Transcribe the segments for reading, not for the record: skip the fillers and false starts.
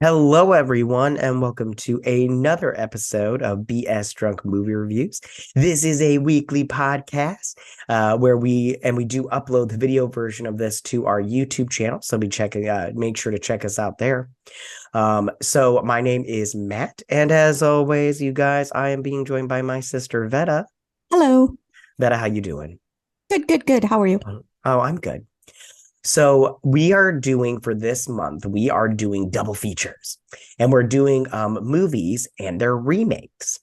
Hello, everyone, and welcome to another episode of BS Drunk Movie Reviews. This is a weekly podcast where we do upload the video version of this to our YouTube channel. So make sure to check us out there. So my name is Matt, and as always, you guys, I am being joined by my sister Vetta. Hello. Vetta, how you doing? Good, good, good. How are you? Oh, I'm good. So we are doing for this month, we are doing double features and we're doing movies and their remakes.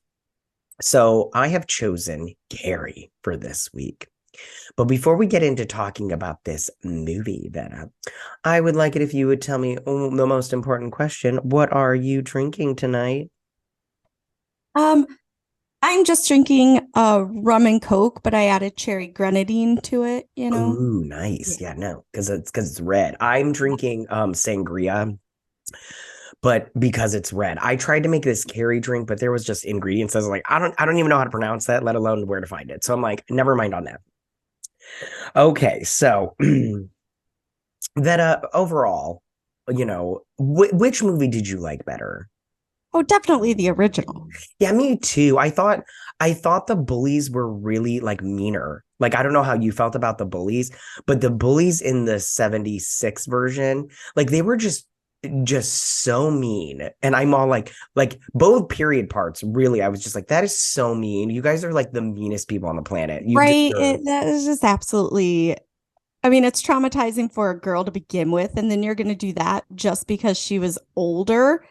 So I have chosen Carrie for this week. But before we get into talking about this movie, then I would like it if you would tell me the most important question. What are you drinking tonight? Um, I'm just drinking rum and Coke, but I added cherry grenadine to it. Ooh, Yeah. nice. Yeah, no, because it's red. I'm drinking sangria, but because it's red. I tried to make this Carrie drink, but there was just ingredients. I was like, I don't even know how to pronounce that, let alone where to find it. So I'm like, never mind on that. Okay, so that overall, which movie did you like better? Oh, definitely the original. Yeah, me too. I thought the bullies were really like meaner. Like I don't know how you felt about the bullies, but the bullies in the 76 version, like they were just so mean. And I'm all like both period parts, really, I was just like, that is so mean. You guys are like the meanest people on the planet. You Right? deserve. That is just absolutely, I mean, it's traumatizing for a girl to begin with, and then you're going to do that just because she was older.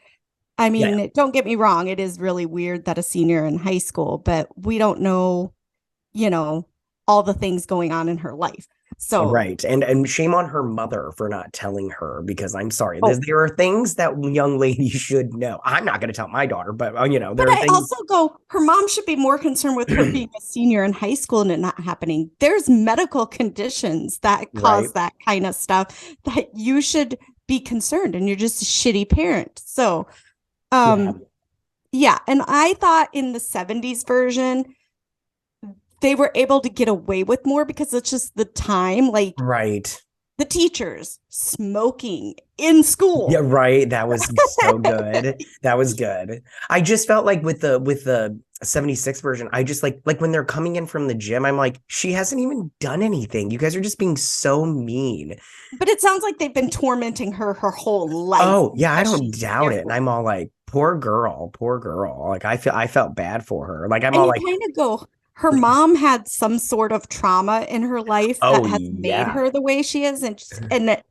I Yeah. mean, don't get me wrong, it is really weird that a senior in high school, but we don't know, you know, all the things going on in her life. So, Right. And shame on her mother for not telling her because I'm sorry. oh, There are things that young ladies should know. I'm not going to tell my daughter, but but there are I things. also go, her mom should be more concerned with her being a senior in high school and it not happening. There's medical conditions that Right. cause that kind of stuff that you should be concerned, and you're just a shitty parent. So, Yeah. um, yeah. And I thought in the 70s version, they were able to get away with more because it's just the time, like Right. the teachers smoking in Yeah, school. right. That was so good. That was good. I just felt like with the 76 version, I just like when they're coming in from the gym, I'm like, she hasn't even done anything. You guys are just being so mean. But it sounds like they've been tormenting her whole life Oh, yeah, I because don't she's doubt it. And fearful. I'm all like, poor girl, poor girl. Like I felt bad for her. Like I'm And all you like, kind of go, her mom had some sort of trauma in her life oh that has made yeah. her the way she is. And the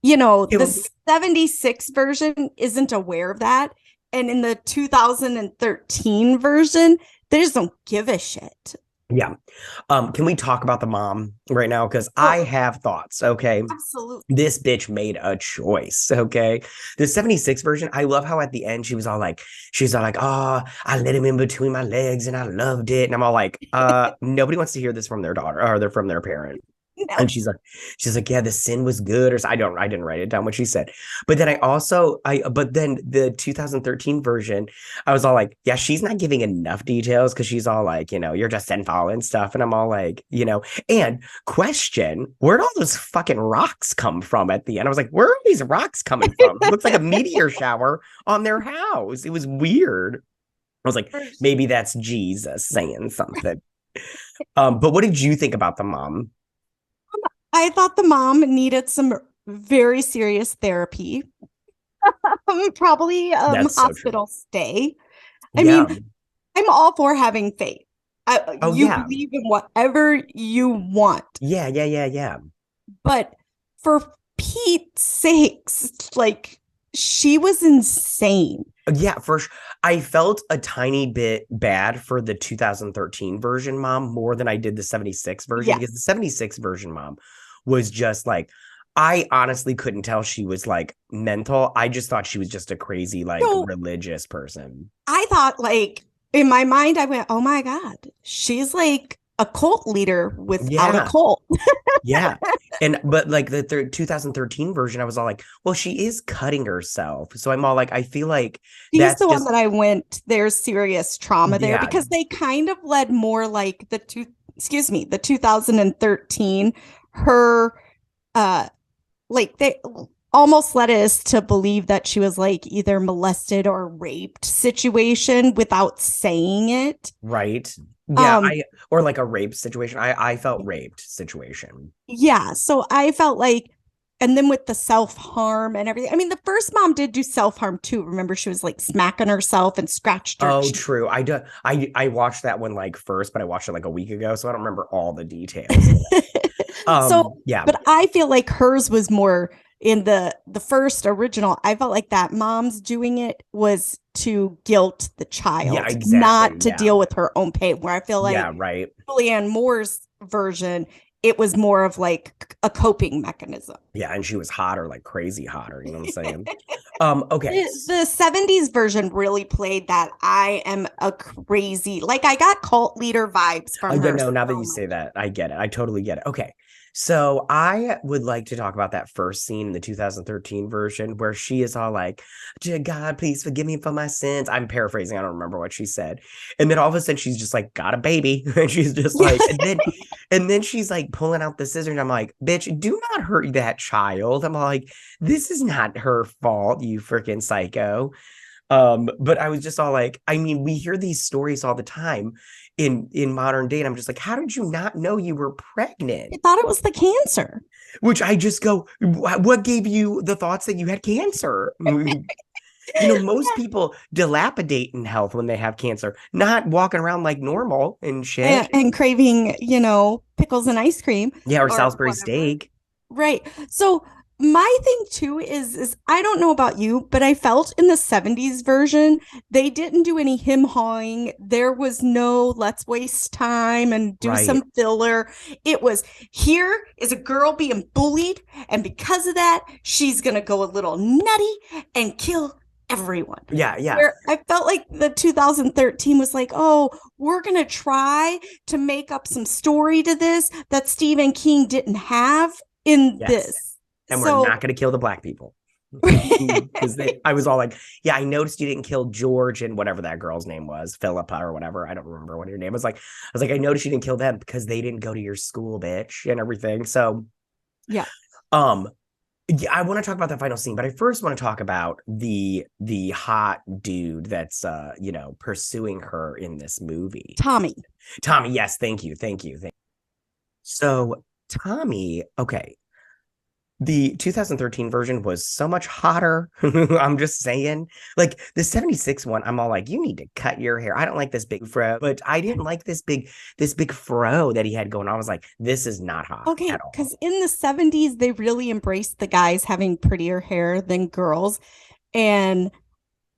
Can 76 version isn't aware of that. And in the 2013 version, they just don't give a shit. yeah. Can we talk about the mom right now? Because I Oh, have thoughts, okay? absolutely. This bitch made a choice. Okay. The 76 version, I love how at the end she's all like, oh, I let him in between my legs and I loved it. And I'm all like, nobody wants to hear this from their daughter or they're from their parent. No. And she's like, yeah, the sin was good. I didn't write it down what she said. But then but then the 2013 version, I was all like, yeah, she's not giving enough details because she's all like, you're just sinful and stuff. And I'm all like, and question, where'd all those fucking rocks come from at the end? I was like, where are these rocks coming from? It looks like a meteor shower on their house. It was weird. I was like, For maybe sure. that's Jesus saying something. But what did you think about the mom? I thought the mom needed some very serious therapy, probably That's so true. hospital stay. I Yeah. mean, I'm all for having faith. Oh You yeah. believe in whatever you want, Yeah, yeah, yeah, yeah. but for Pete's sakes, like she was insane. Yeah, I felt a tiny bit bad for the 2013 version mom more than I did the 76 version Yeah. because the 76 version mom was just like I honestly couldn't tell she was like mental. I just thought she was just a crazy like So religious person. I thought, like, in my mind, I went, oh my God, she's like a cult leader without a Yeah. cult. Yeah. But like the 2013 version, I was all like, well, she is cutting herself. So I'm all like, I feel like She's that's the one just that I went, there's serious trauma there yeah, because they kind of led more like the 2013, her, uh, like almost led us to believe that she was like either molested or raped situation without saying it. Right. Yeah, Um, or like a rape situation. I felt raped situation. yeah. So I felt like, and then with the self-harm and everything. I mean, the first mom did do self-harm too. Remember, she was like smacking herself and scratched her Oh, cheek. true. I watched that one like first, but I watched it like a week ago, so I don't remember all the details. So, Yeah. but I feel like hers was more in the first original. I felt like that mom's doing it was to guilt the Yeah, child, exactly. not to Yeah. deal with her own pain. Where I feel Yeah, like right. Julianne Moore's version, it was more of like a coping mechanism. Yeah, and she was hotter, like crazy hotter, you know what I'm saying? Okay. The 70s version really played that I am a crazy, like I got cult leader vibes from Yeah, her no, so now that you say much. that, I get it. I totally get it. Okay. So I would like to talk about that first scene in the 2013 version where she is all like, "Dear God, please forgive me for my sins." I'm paraphrasing. I don't remember what she said. And then all of a sudden she's just like, got a baby. And she's just like, and then she's like pulling out the scissors. And I'm like, bitch, do not hurt that child. I'm like, this is not her fault, you freaking psycho. But I was just all like, I mean, we hear these stories all the time in modern day, and I'm just like, how did you not know you were I pregnant? thought it was the cancer. Which I just go, what gave you the thoughts that you had cancer? Most people dilapidate in health when they have cancer, not walking around like normal and shit. And craving, pickles and ice cream Yeah, or or Salisbury whatever. steak. Right. So my thing too is I don't know about you, but I felt in the 70s version, they didn't do any him hawing. There was no let's waste time and do Right. some filler. It was here is a girl being bullied, and because of that, she's gonna go a little nutty and kill everyone. Yeah, yeah. Where I felt like the 2013 was like, oh, we're going to try to make up some story to this that Stephen King didn't have in Yes. this. And we're not So, going to kill the black people. Because I was all like, yeah, I noticed you didn't kill George and whatever that girl's name was, Philippa or whatever. I don't remember what her name was. I noticed you didn't kill them because they didn't go to your school, bitch, and everything. So, yeah. um, yeah, I want to talk about that final scene, but I first want to talk about the hot dude that's pursuing her in this movie. Tommy. Tommy, yes, thank you, thank you, thank you. So Tommy, okay, the 2013 version was so much hotter. I'm just saying. Like the 76 one, I'm all like, you need to cut your hair. I don't like this big fro, but I didn't like this big fro that he had going on. I was like, this is not hot Okay, at all. because in the 70s, they really embraced the guys having prettier hair than girls. And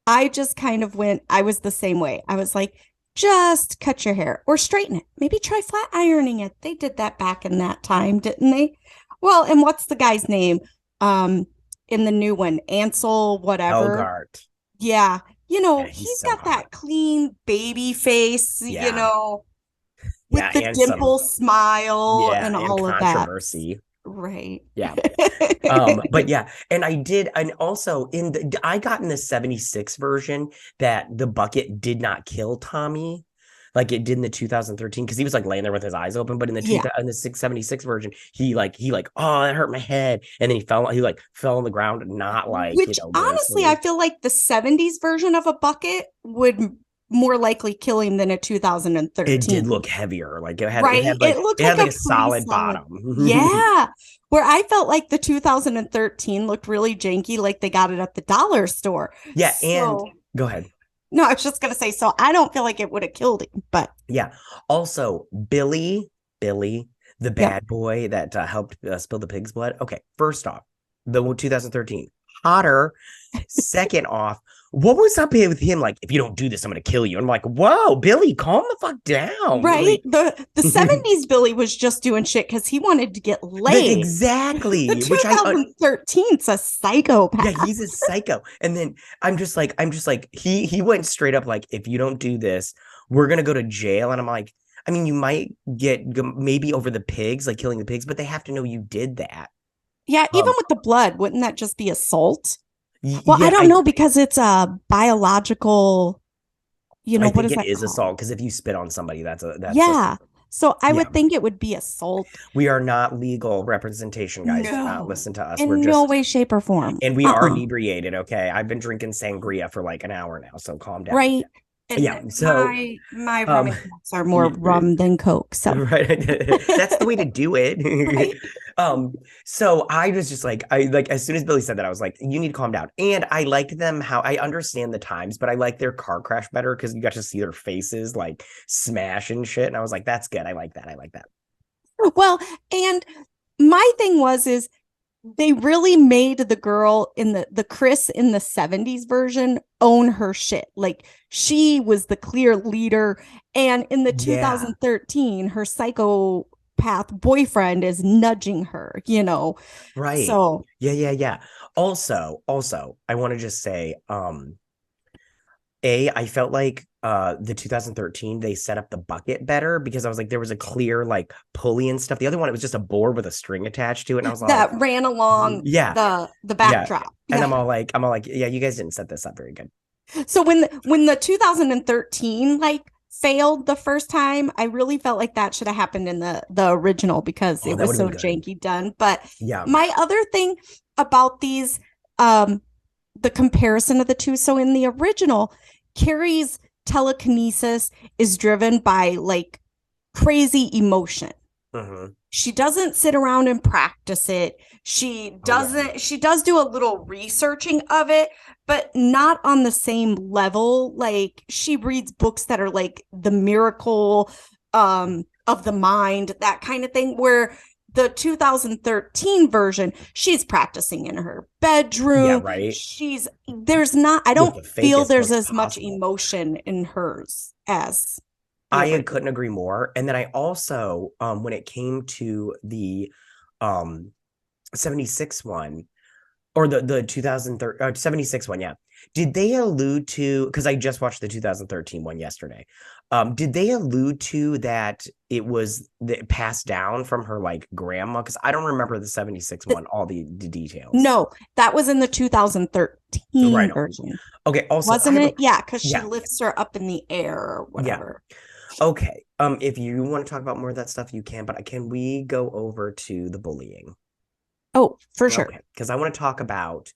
I just kind of I was the same way. I was like, just cut your hair or straighten it. Maybe try flat ironing it. They did that back in that time, didn't they? Well, and what's the guy's name? Um, in the new one, Ansel, whatever. Helgart. Yeah, Yeah, he's he's so got hot. that clean baby face, Yeah. with Yeah, the and dimple some smile yeah, and and all of that. controversy. Right. Yeah. But yeah, and also I got in the 76 version that the bucket did not kill Tommy like it did in the 2013 because he was like laying there with his eyes open, but in the Yeah. in the 676 version, he oh, that hurt my head, and then he fell on the ground, not like Which honestly, I willfully. feel like the 70s version of a bucket would more likely kill him than a It did 2013. look heavier, like it had it Right? had It like looked it like had like a a pretty solid solid. bottom. Yeah. Where I felt like the 2013 looked really janky, like they got it at the dollar store. Yeah, and So, go ahead. no, I was just going to say, so I don't feel like it would have killed him, but Yeah. Also, Billy, the yep. bad boy that helped spill the pig's blood. Okay, first off, the 2013 hotter. Second off, what was up here with him? Like, if you don't do this, I'm gonna kill you. I'm like, whoa, Billy, calm the fuck down. Right? Like, The 70s Billy was just doing shit because he wanted to get laid. The exactly. Which 2013's a yeah, psychopath. he's a psycho. And then I'm just like, he went straight up like, if you don't do this, we're gonna go to jail. And I'm like, I mean, you might get maybe over the pigs, like killing the pigs, but they have to know you did that. Yeah, even Um, with the blood, wouldn't that just be assault? Well, I yeah, don't know because it's a biological, I what think is it that is called? assault because if you spit on somebody, that's Yeah. So I Yeah. would think it would be assault. We are not legal representation, guys. Do not No, listen to us. We're in no just, way, shape, or form. and we are inebriated. Okay. I've been drinking sangria for like an hour now. So calm down. Right. And Yeah. So, my rum um, and cokes are more rum than Coke. So right. That's the way to do it. right. um, so I was just like, I like as soon as Billy said that, I was like, you need to calm down. And I liked them how I understand the times, but I like their car crash better because you got to see their faces like smash and shit. And I was like, that's good. I like that. I like that. Well, and my thing is they really made the girl in the Chris in the 70s version own her shit. Like she was the clear leader. And in the Yeah. 2013, her psychopath boyfriend is nudging her, you know. Right. So Yeah. Also, I want to just say, I felt like the 2013 they set up the bucket better because I was like there was a clear like pulley and stuff. The other one it was just a board with a string attached to it, and I was like, that ran along yeah, the yeah. backdrop. And Yeah. I'm all like, yeah, you guys didn't set this up very good. So when the 2013 like failed the first time, I really felt like that should have happened in the original because Oh, it that was would have so been good. janky done. But Yeah. my other thing about these the comparison of the two. So in the original, Carrie's telekinesis is driven by like crazy emotion. Mm-hmm. She doesn't sit around and practice it. She does do a little researching of it, but not on the same level. Like she reads books that are like the miracle of the mind, that kind of thing, where the 2013 version, she's practicing in her Yeah, bedroom. right. I With don't the feel fakest there's look as much possible. emotion in hers as the I original. couldn't agree more. And then I also, when it came to the um 76 one, or the 2013 76 one, yeah, did they allude to, because I just watched the 2013 one yesterday, did they allude to that it was passed down from her like grandma? Because I don't remember the 76 one, all the details. No, that was in the Right 2013 on. version, Okay, also I wasn't have a, it? Yeah, because she yeah, lifts her up in the air or yeah, whatever. okay, if you want to talk about more of that stuff you can, but can we go over to the bullying? Oh, for sure. Okay, because I want to talk about,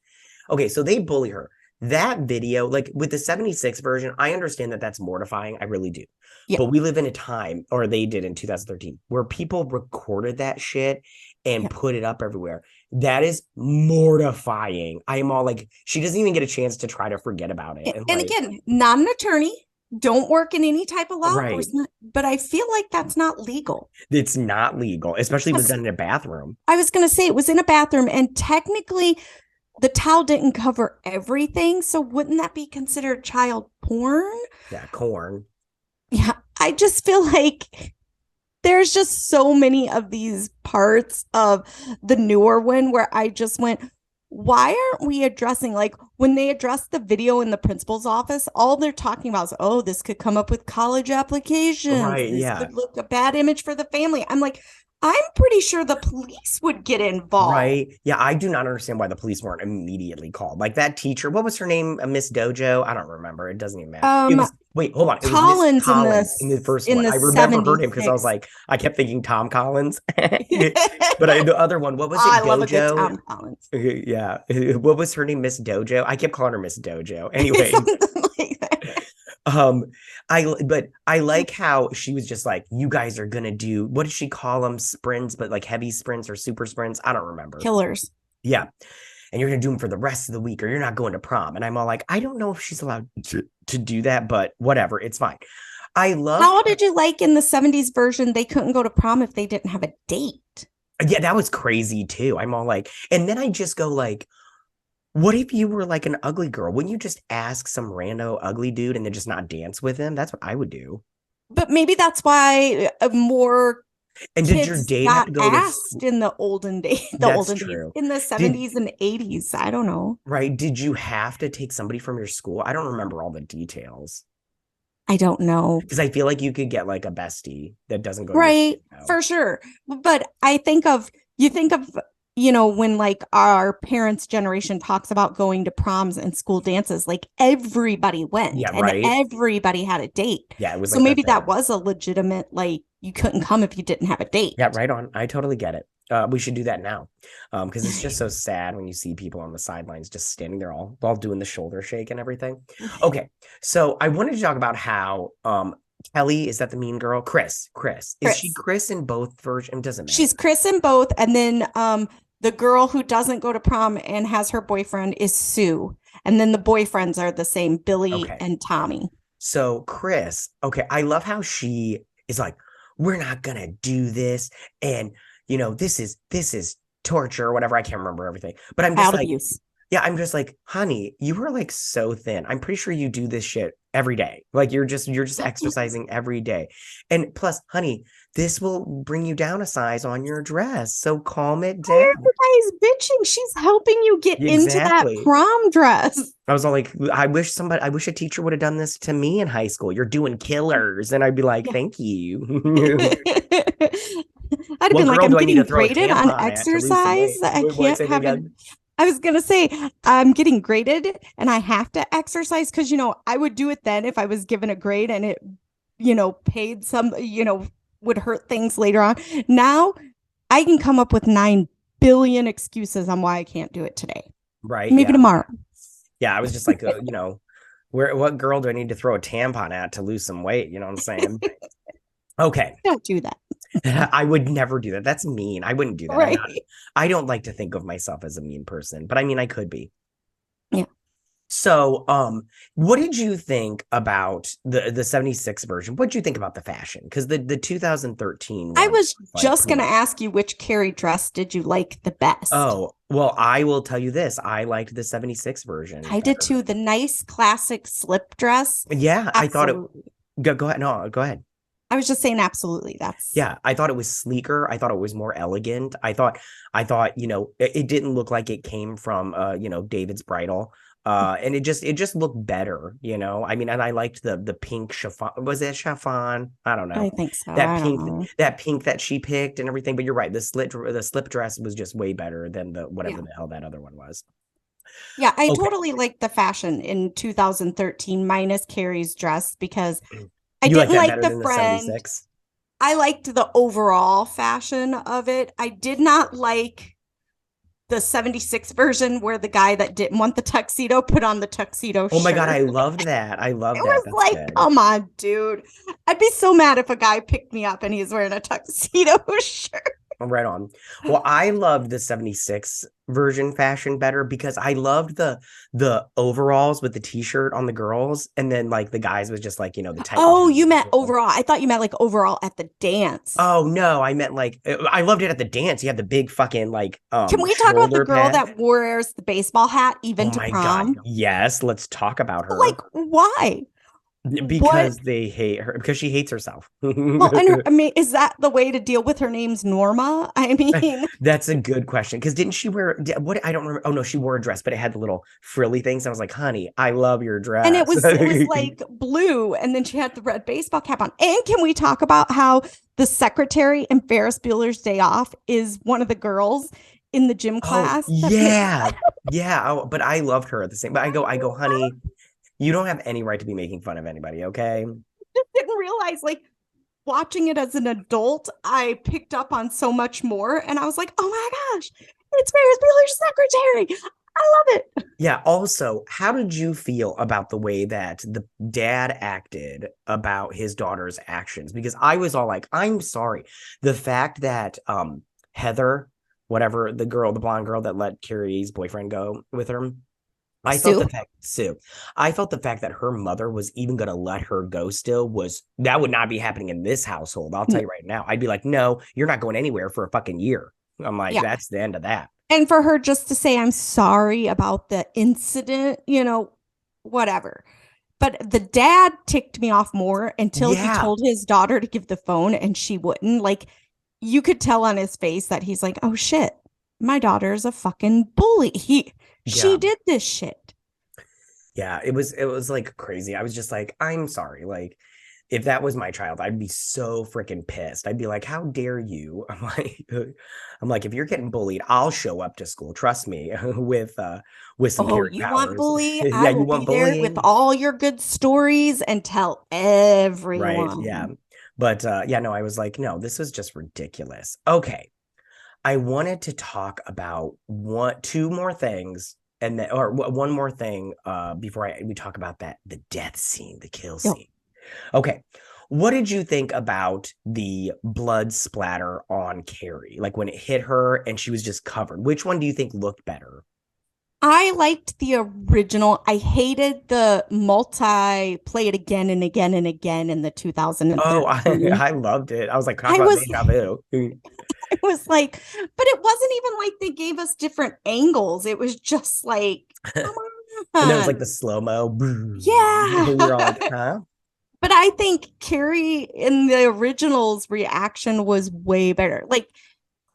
okay, so they bully her. That video, like with the 76 version, I understand that that's mortifying. I really do. Yeah. But we live in a time, or they did in 2013, where people recorded that shit and Yeah. put it up everywhere. That is mortifying. I am all like, she doesn't even get a chance to try to forget about it. And And like, again, not an attorney, don't work in any type of law right, enforcement, but I feel like that's not legal. it's not legal, especially if it was Yes, done in a bathroom. I was going to say it was in a bathroom, and technically the towel didn't cover everything. So wouldn't that be considered child porn? Yeah, corn. Yeah. I just feel like there's just so many of these parts of the newer one where I just went, why aren't we addressing, like when they address the video in the principal's office, all they're talking about is, oh, this could come up with college applications. Right, This yeah. could look a bad image for the family. I'm like, I'm pretty sure the police would get involved. Right. Yeah, I do not understand why the police weren't immediately called. Like that teacher, what was her name? Miss Dojo? I don't remember. It doesn't even matter. It Um, was, wait, hold on. It was Miss Collins Collins in the first in one. the I remember her name because I was 76. like, I kept thinking Tom Collins. But the other one, what was I it? love a good Dojo? Tom Collins. Yeah. What was her name? Miss Dojo? I kept calling her Miss Dojo. Anyway, Something like that. um, but I like how she was just like, you guys are gonna do, what did she call them? Sprints, but like heavy sprints or super sprints. I don't remember. Killers. Yeah. And you're gonna do them for the rest of the week, or you're not going to prom. And I'm all like, I don't know if she's allowed to do that, but whatever, it's fine. I love, How did you like in the 70s version? They couldn't go to prom if they didn't have a date. yeah, that was crazy too. I'm all like, and then I just go like, what if you were like an ugly girl? Wouldn't you just ask some rando ugly dude and then just not dance with him? That's what I would do. But maybe that's why more And did your kids date have got to go to asked in the olden days, That's true. in the Did 70s and 80s. I don't know. right? Did you have to take somebody from your school? I don't remember all the details I don't know. because I feel like you could get like a bestie that doesn't go to your Right, school. for sure. But you think of when like our parents' generation talks about going to proms and school dances, like everybody went Yeah, and right. everybody had a date. Yeah, it was So like the maybe that thing. was a legitimate, like, you couldn't come if you didn't have a date. Yeah, right on. I totally get it. We should do that now, because it's just so sad when you see people on the sidelines just standing there all doing the shoulder shake and everything. Okay, so I wanted to talk about how Kelly, is that the mean girl? Chris, is she Chris. Chris in both versions? It doesn't matter. She's Chris in both. And then the girl who doesn't go to prom and has her boyfriend is Sue. And then the boyfriends are the same, Billy Okay, and Tommy. so Chris, okay, I love how she is like, we're not gonna do this, and this is torture or whatever. I can't remember everything, but I'm just Child like, abuse. yeah, I'm just like, honey, you are like so thin. I'm pretty sure you do this shit every day. Like you're just exercising every day. And plus, honey, this will bring you down a size on your dress. So calm it Why down. are you guys bitching? She's helping you get into that Exactly. prom dress. I was all like, I wish a teacher would have done this to me in high school. You're doing killers. And I'd be like, Yeah. thank you. I'd have What been like, girl I'm do I need to getting throw a graded on tampon at to lose some exercise. weight? I What can't say that have a. again? I was gonna say I'm getting graded and I have to exercise because I would do it then if I was given a grade and it, paid some, would hurt things later on. Now I can come up with 9 billion excuses on why I can't do it today. Right. Maybe Yeah. tomorrow. Yeah. I was just like, what girl do I need to throw a tampon at to lose some weight? You know what I'm saying? Okay. Don't do that. I would never do that. That's mean. I wouldn't do that. Right. I don't like to think of myself as a mean person, but I mean, I could be. Yeah. So, what did you think about the 76 version? What did you think about the fashion? Because the 2013 I one was was like just pretty gonna much. ask you which Carrie dress did you like the best? Oh, well, I will tell you this. I liked the 76 version I did better. too. The nice classic slip dress. Yeah, I thought it. Absolutely. Go ahead. No, go ahead. I was just saying absolutely. That's Yeah, I thought it was sleeker. I thought it was more elegant. I thought, it didn't look like it came from David's bridal. And it just looked better. I mean, and I liked the pink chiffon. Was it chiffon? I don't know. I think so. That I don't pink know. that pink that she picked and everything, but you're right. The slip dress was just way better than the Yeah. whatever the hell that other one was. Yeah, I Okay. totally liked the fashion in 2013 minus Carrie's dress because I You like didn't that like better the than the friend. 76? I liked the overall fashion of it. I did not like the 76 version where the guy that didn't want the tuxedo put on the tuxedo Oh my God, I shirt. loved that. I It love that. was That's like, good. come on, dude. I'd be so mad if a guy picked me up and he's wearing a tuxedo shirt. Right on. Well, I loved the 76 version fashion better because I loved the overalls with the t-shirt on the girls, and then like the guys was just like, the tight Oh, you jeans meant with, like, overall. I thought you meant like overall at the dance. oh no, I meant like I loved it at the dance. You had the big fucking like Can we talk about the shoulder girl pad. that wears the baseball hat Oh even to my God. prom? Yes, let's talk about Like, her. why? What? Because they hate her because she hates herself. Well, and I mean, is that the way to deal with her name's Norma? I mean, That's a good question. Because didn't she wear what? I don't remember. Oh no, she wore a dress, but it had the little frilly things. I was like, honey, I love your and it dress. was it was like blue, and then she had the red baseball cap on. And can we talk about how the secretary in Ferris Bueller's Day Off is one of the girls in the gym Oh class that picked yeah, yeah. Oh, but I loved her at the same. But I go, honey, you don't have any right to be making fun of anybody. Okay. didn't realize like watching it as an adult, I picked up on so much more. And I was like, oh my gosh, it's Ferris Bueller's secretary. I love it. Yeah. Also, how did you feel about the way that the dad acted about his daughter's actions? Because I was all like, I'm sorry. The fact that Heather, whatever the blonde girl that let Carrie's boyfriend go with her, I thought Sue. the fact Sue, I thought the fact that her mother was even going to let her go still was that would not be happening in this household. I'll tell you right now. I'd be like, no, you're not going anywhere for a fucking year. I'm like, Yeah. that's the end of that. And for her just to say, I'm sorry about the incident, whatever. But the dad ticked me off more until he Yeah. told his daughter to give the phone and she wouldn't. Like, you could tell on his face that he's like, oh shit, my daughter's a fucking bully. She Yeah. did this shit. Yeah. It was like crazy. I was just like, I'm sorry. Like, if that was my child, I'd be so freaking pissed. I'd be like, how dare you? I'm like, if you're getting bullied, I'll show up to school. Trust me, with some Oh, Carrie you want powers. bully? Yeah, I you will want be there with bullying? all your good stories and tell Right. Yeah. everyone. But yeah, no, I was like, no, this was just ridiculous. Okay. I wanted to talk about two more things and then or one more thing before we talk about the death scene, the kill Yo, scene. Okay. What did you think about the blood splatter on Carrie? Like when it hit her and she was just covered. Which one do you think looked better? I liked the original. I hated the multi play it again and again and again in the Oh, I, 2013. I loved it. I was like, talk I about was deja vu. I was like, but it wasn't even like they gave us different angles. It was just like, come And there was like on. the slow-mo. Yeah. We were all like, huh? But I think Carrie in the original's reaction was way better. Like,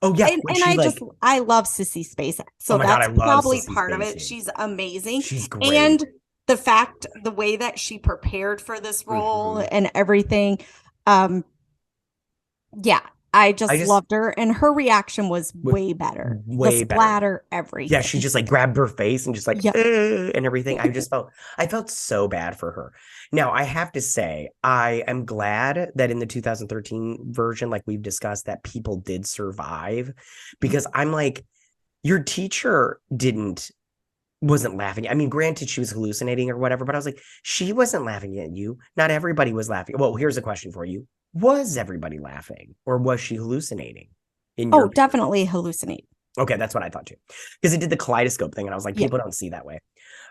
Oh yeah, and, when and she I just, like, I love Sissy Spacek. oh So my God, I that's love probably Sissy part of it. Spacek. She's amazing. She's great. And the fact, the way that she prepared for this role Hmm. and everything. Um, yeah, I I just just loved her. And her reaction was w- way better. The way better. splatter, Yeah, she everything. just like grabbed her face and just like Yep. and everything. I felt so bad for her. Now, I have to say, I am glad that in the 2013 version, like we've discussed, that people did survive because I'm like, your teacher wasn't laughing. I mean, granted, she was hallucinating or whatever, but I was like, she wasn't laughing at you. Not everybody was laughing. Well, here's a question for you. Was everybody laughing or was she hallucinating in your Oh, opinion? definitely hallucinate. Okay, that's what I thought too. Because it did the kaleidoscope thing, and I was like, Yeah. people don't see that way.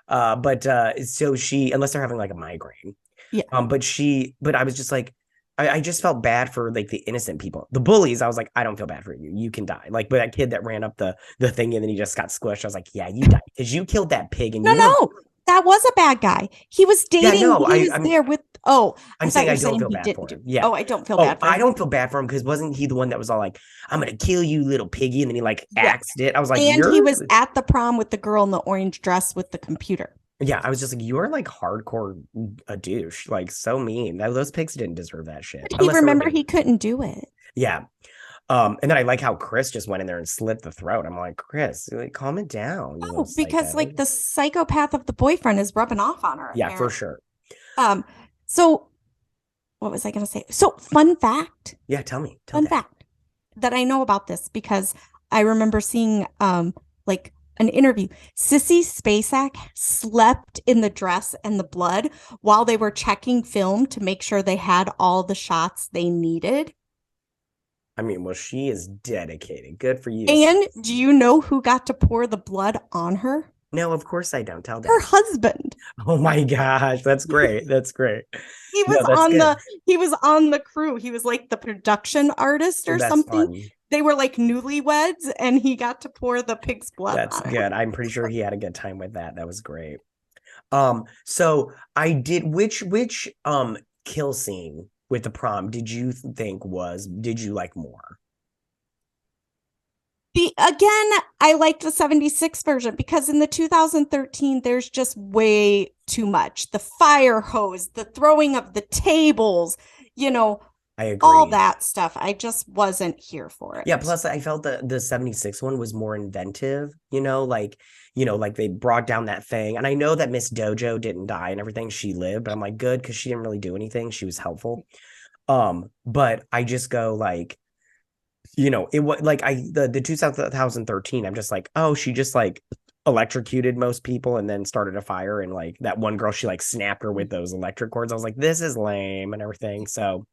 But so she, unless they're having like a migraine. Yeah. But I was just like, I just felt bad for like the innocent people. The bullies, I was like, I don't feel bad for you. You can die. Like, but that kid that ran up the thing and then he just got squished. I was like, yeah, you died because you killed that pig and No, you were no, that was a bad guy. He was yeah, dating, no, he was there with, oh, I'm I thought saying you I were don't saying feel he bad didn't for do. him. Yeah. Oh, I don't feel Oh, bad for I him. don't feel bad for him because wasn't he the one that was all like, I'm gonna kill you, little piggy, and then he like Yeah. axed it. I was like, And he you're was at the prom with the girl in the orange dress with the computer. yeah, I was just like, you're like hardcore a douche, like so mean. Those pigs didn't deserve that shit But he unless they were remember being he couldn't do it. yeah. And then I like how Chris just went in there and slit the throat. I'm like, Chris, like, calm it down, you little Oh, because psycho. like the psychopath of the boyfriend is rubbing off on her Yeah, for apparently. sure. Um, so what was I going to say? So Yeah, tell me fun that. fact that I know about this because I remember seeing like an interview. Sissy Spacek slept in the dress and the blood while they were checking film to make sure they had all the shots they needed. I mean, well, she is dedicated. Good for you. And do you know who got to pour the blood on her? No, of course I don't. Tell Her Daddy. husband. Oh my gosh, that's great. That's great. He No, was that's on good. the crew. He was like the production artist or That's something. fun. They were like newlyweds and he got to pour the pig's blood That's on her. good. I'm pretty sure he had a good time with that. That was great. So I did which kill scene with the prom did you think did you like more? I liked the 76 version because in the 2013 there's just way too much. The fire hose, the throwing of the tables, you know, I all agree. that stuff. I just wasn't here for Yeah, it. plus I felt the 76 one was more inventive, like they brought down that thing. And I know that Miss Dojo didn't die and everything, she lived, but I'm like, good, because she didn't really do anything. She was helpful. But I just go like, it was like the 2013, I'm just like, oh, she just like electrocuted most people and then started a fire. And like that one girl, she like snapped her with those electric cords. I was like, this is lame and everything. So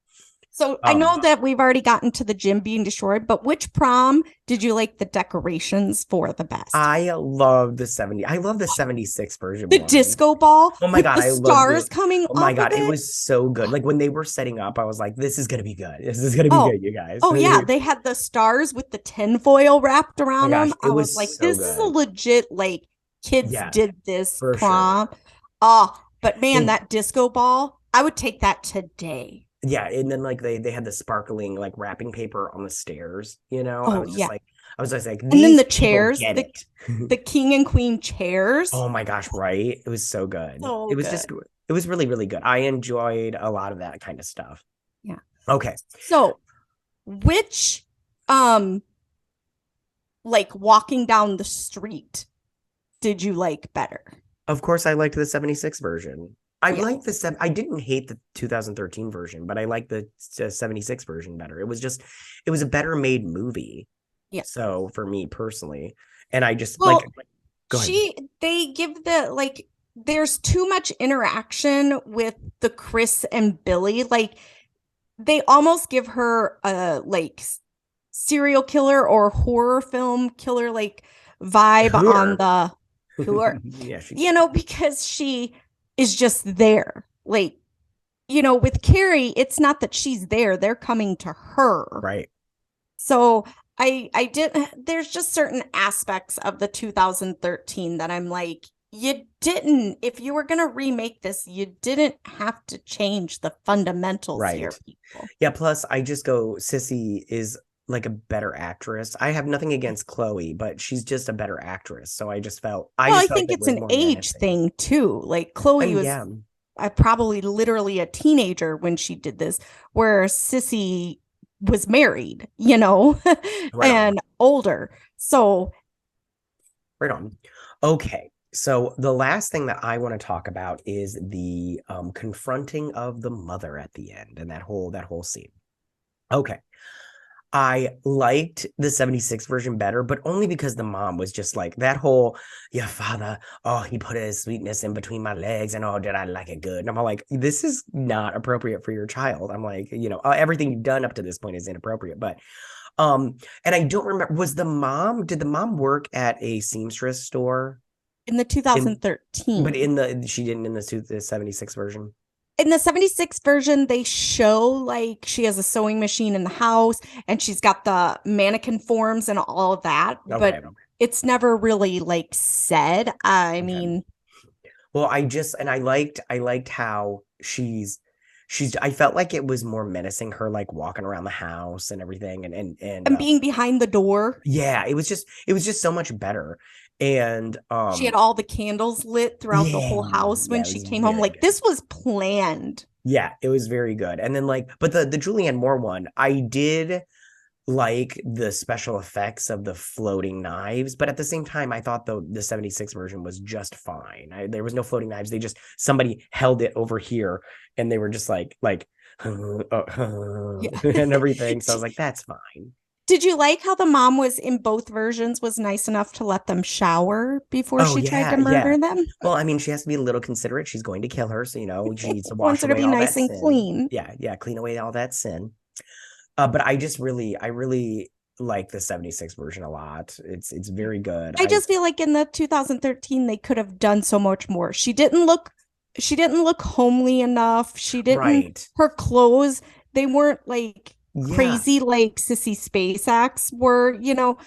So I um know that we've already gotten to the gym being destroyed, but which prom did you like the decorations for the best? I love the 76 version The more. disco ball Oh my with God, the I love stars coming oh my off of God, it it. was so good. Like when they were setting up, I was like, this is gonna be good. This is gonna be Oh, good, you guys. oh yeah, they had the stars with the tinfoil wrapped Oh my around gosh, them. it I was was like, so this is a good. legit like kids Yeah, did this for sure. prom. Oh, but man, And that disco ball, I would take that today. yeah, and then like they had the sparkling like wrapping paper on the stairs, I Oh was just yeah. like I was just like, And then these the people chairs, get it. the king and queen chairs. Oh my gosh, right? It was so good. So It was just, good. it was really, really good. I enjoyed a lot of that kind of stuff. Yeah. Okay. So which um like walking down the street did you like better? Of course, I liked the 76 version. I Yeah. liked I didn't hate the 2013 version, but I liked the 76 version better. It was a better made movie. Yeah. So for me personally, and I just like, Well, go ahead. they give the like there's too much interaction with the Chris and Billy. Like they almost give her a like serial killer or horror film killer like vibe on Her. the who Yeah, she you know, because she is just there. Like, you know, with Carrie, it's not that she's there, they're coming to her. right. So I did there's just certain aspects of the 2013 that I'm like, you didn't, if you were gonna remake this, you didn't have to change the fundamentals here, Right. people. Yeah, plus I just go, Sissy is like a better actress. I have nothing against Chloe, but she's just a better actress. So I Well, I just felt think it it's was an more age menacing. thing too. Like I Chloe mean, was yeah, probably literally a teenager when she did this, where Sissy was married, you know, right on. and older. So Right on. Okay. So the last thing that I want to talk about is the confronting of the mother at the end and that whole scene. Okay. I liked the 76 version better, but only because the mom was just like that whole, yeah, father, oh, he put his sweetness in between my legs and oh, did I like it good? And I'm like, this is not appropriate for your child. I'm like, everything you've done up to this point is inappropriate. But and I don't remember, did the mom work at a seamstress store in the in, but 2013, she didn't in the 76 version? in the 76 version, they show like she has a sewing machine in the house and she's got the mannequin forms and all of that, Okay. but it's never really like said. I Okay. mean, Well, I liked how I felt like it was more menacing, her like walking around the house and everything and and being behind the door, yeah, it was just so much better. And she had all the candles lit throughout the yeah, whole house yeah, when it she was came home. very Like good. this was planned. Yeah, it was very good. And then like, but the Julianne Moore one, I did like the special effects of the floating knives, but at the same time, I thought the 76 version was just fine. There was no floating knives. They just somebody held it over here and they were just like Yeah. and everything. So I was like, that's fine. Did you like how the mom was in both versions was nice enough to let them shower before Oh she tried yeah, to yeah. murder them? Well, I mean, she has to be a little considerate. She's going to kill her, so she needs to wash Wants her to away be all nice that and sin. clean. Yeah, yeah, clean away all that sin. But I really like the 76 version a lot. It's very good. I just feel like in the 2013 they could have done so much more. She didn't look homely enough. She didn't Right. her clothes, they weren't like Yeah. crazy like Sissy Spacek's were, you know,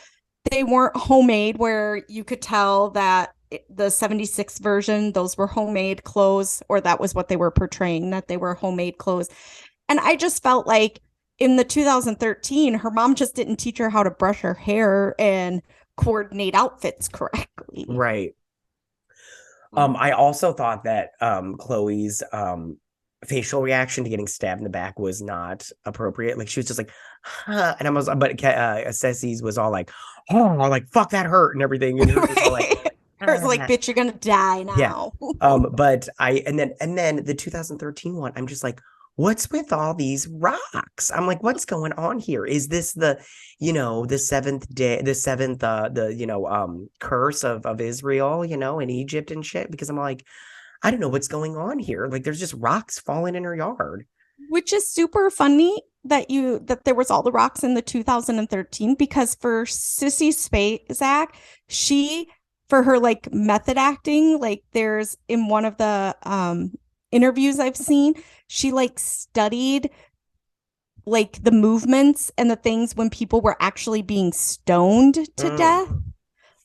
they weren't homemade where you could tell that the 76 version, those were homemade clothes, or that was what they were portraying, that they were homemade clothes. And I just felt like in the 2013, her mom just didn't teach her how to brush her hair and coordinate outfits correctly. Right. I also thought that Chloe's facial reaction to getting stabbed in the back was not appropriate. Like she was just like, huh. And I was, but Ceci's was all like, oh, like fuck that hurt and everything, and hers was all like, Hers like, ah. bitch, you're gonna die Yeah. now. But and then the 2013 one, I'm just like, what's with all these rocks? I'm like, what's going on here? Is this the seventh day, the seventh curse of Israel, in Egypt and shit? Because I'm like, I don't know what's going on here. Like there's just rocks falling in her yard. Which is super funny that there was all the rocks in the 2013 because for Sissy Spacek, she for her like method acting, like there's in one of the interviews I've seen, she like studied like the movements and the things when people were actually being stoned to death. Mm,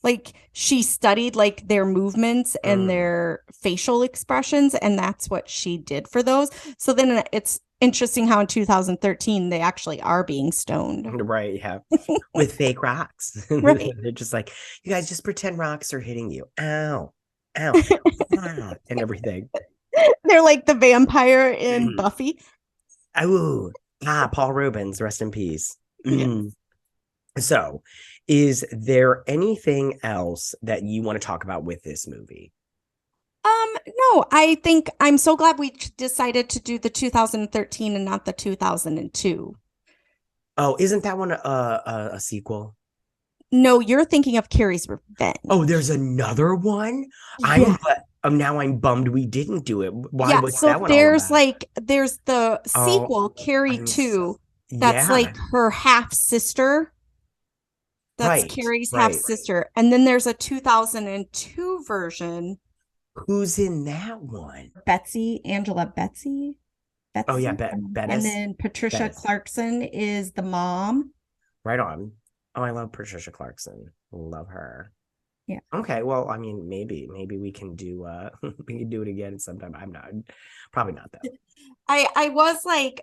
Like she studied like their movements and mm. their facial expressions, and that's what she did for those. So then interesting how in 2013 they actually are being stoned. Right, yeah. With fake rocks. Right. They're just like, you guys just pretend rocks are hitting you. Ow. Ow. Ah, and everything. They're like the vampire in Buffy. Oh, Paul Rubens, rest in peace. Yes. So, is there anything else that you want to talk about with this movie? No, I think I'm so glad we decided to do the 2013 and not the 2002. Oh, isn't that one a sequel? No, you're thinking of Carrie's Oh, Revenge. there's another one. Yeah. Now I'm bummed we didn't do it. Why? Yeah, What's so that one all about? there's the Oh, sequel, Carrie I'm 2, that's yeah. like her half sister. That's Right, Carrie's half right. sister. And then there's a 2002 version, Who's in that one? Oh yeah, Betsy. And Bettis. then Patricia Bettis. Clarkson is the mom. Right on. Oh, I love Patricia Clarkson. Love her. Yeah. Okay, well, I mean, maybe we can do we can do it again sometime. I'm not probably not though. I was like,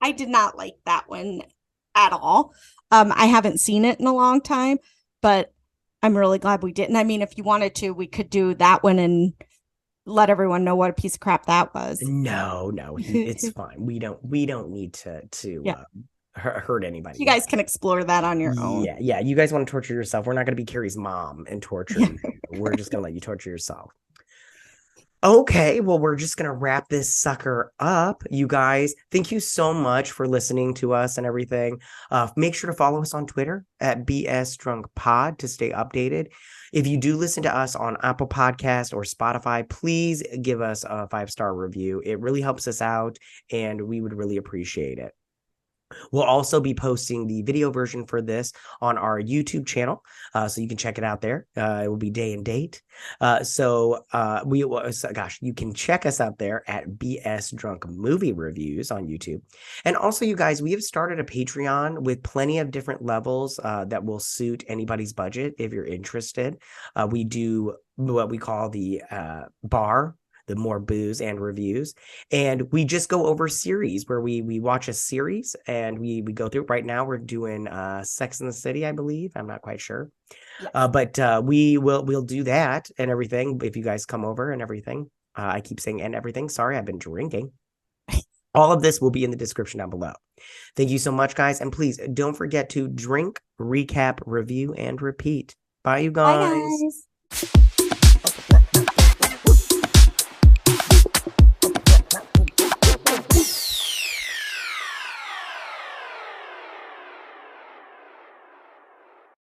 I did not like that one at all. I haven't seen it in a long time, but I'm really glad we didn't. I mean, if you wanted to, we could do that one and let everyone know what a piece of crap that was. No, it's fine. We don't need to Yeah. hurt anybody. You guys can explore that on your own. Yeah. You guys want to torture yourself? We're not going to be Carrie's mom and torture you. We're just going to let you torture yourself. Okay, well, we're just going to wrap this sucker up. You guys, thank you so much for listening to us and everything. Make sure to follow us on Twitter at BS Drunk Pod to stay updated. If you do listen to us on Apple Podcast or Spotify, please give us a 5-star review. It really helps us out, and we would really appreciate it. We'll also be posting the video version for this on our YouTube channel, so you can check it out there. It will be day and date. You can check us out there at BS Drunk Movie Reviews on YouTube. And also, you guys, we have started a Patreon with plenty of different levels that will suit anybody's budget if you're interested. We do what we call the bar, the more booze and reviews, and we just go over series where we watch a series and we go through. Right now we're doing Sex in the City, I believe. I'm not quite sure. Yes. But we'll do that and everything if you guys come over and everything. I keep saying and everything, sorry, I've been drinking. All of this will be in the description down below. Thank you so much, guys, and please don't forget to drink, recap, review, and repeat. Bye, you guys. Bye, guys.